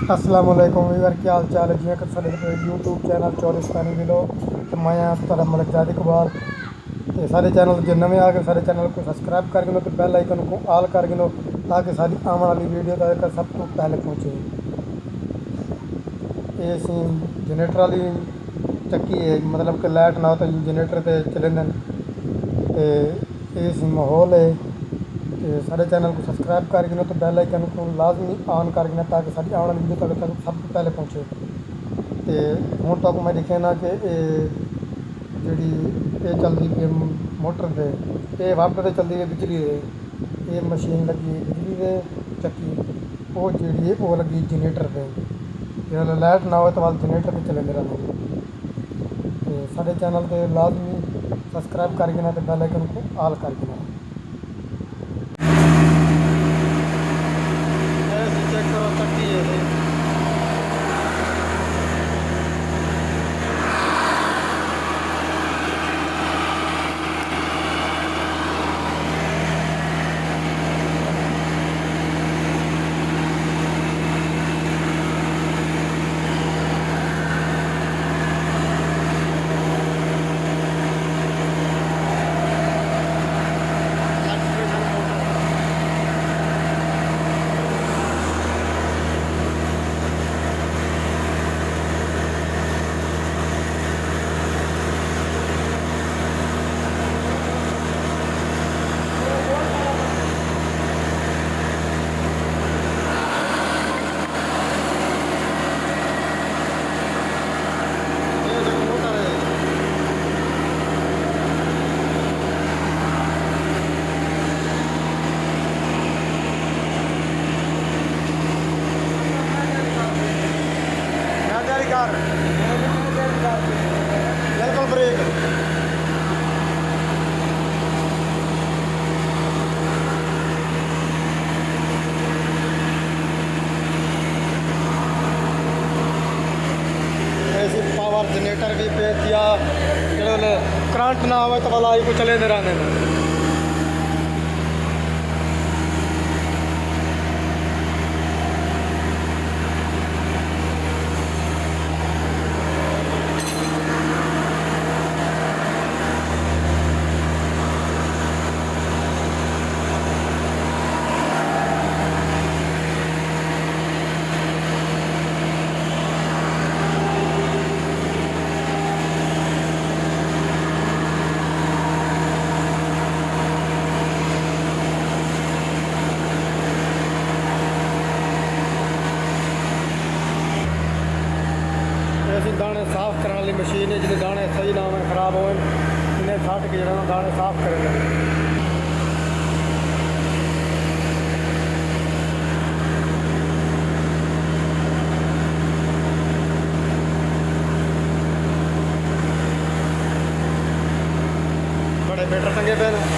अस्सलाम वालेकुम वीवर, क्या हाल चाल है? जियां कि साढ़े यूट्यूब चैनल चौरिस्तानी विलो तो मैं तुहाडा मलिक जाद इकबाल। तो सारे चैनल जो नवे आ गए सारे चैनल को सबसक्राइब कर गिनो तो बैल आइकन को ऑल कर गिनो ताकि सारी आने वाली वीडियो तक सब तो पहले पहुँचे। ये असी जनरेटर वाली चक्की है, मतलब कि लाइट ना हो तो जनरेटर पर चलेंदे। तो ये माहौल है। तो सारे चैनल को सबसक्राइब कर गिनो तो बैल आइकन को लाजमी ऑन कर गिना ताकि सारी आने वाली वीडियो तक सब तो पहले पहुँचे। तो हुण तक मैं दिखे ना कि जी चलती पी मोटर से ये वापस से चलती है बिजली से। ये मशीन लगी बिजली से चक्की वो जी वो लगी जनरेटर से। जो लाइट ना हो तो बाद जनरेटर पर चलेंदे रहंदे। तो सारे चैनल पर लाजमी सबसक्राइब कर गिना तो बैल आइकन को ऑल कर गिना। चेक करो चक्की है कार बिल्कुल ब्रेक ऐसी पावर जनरेटर भी पे दिया जो करंट ना हो तो वाला को चले दे रहने में। दाने साफ करने वाली मशीन है जिन्हें दाने सही ना हो खराब हो इन्हें छट के जो दाने साफ करेंगे। बड़े बेटर टंगे पे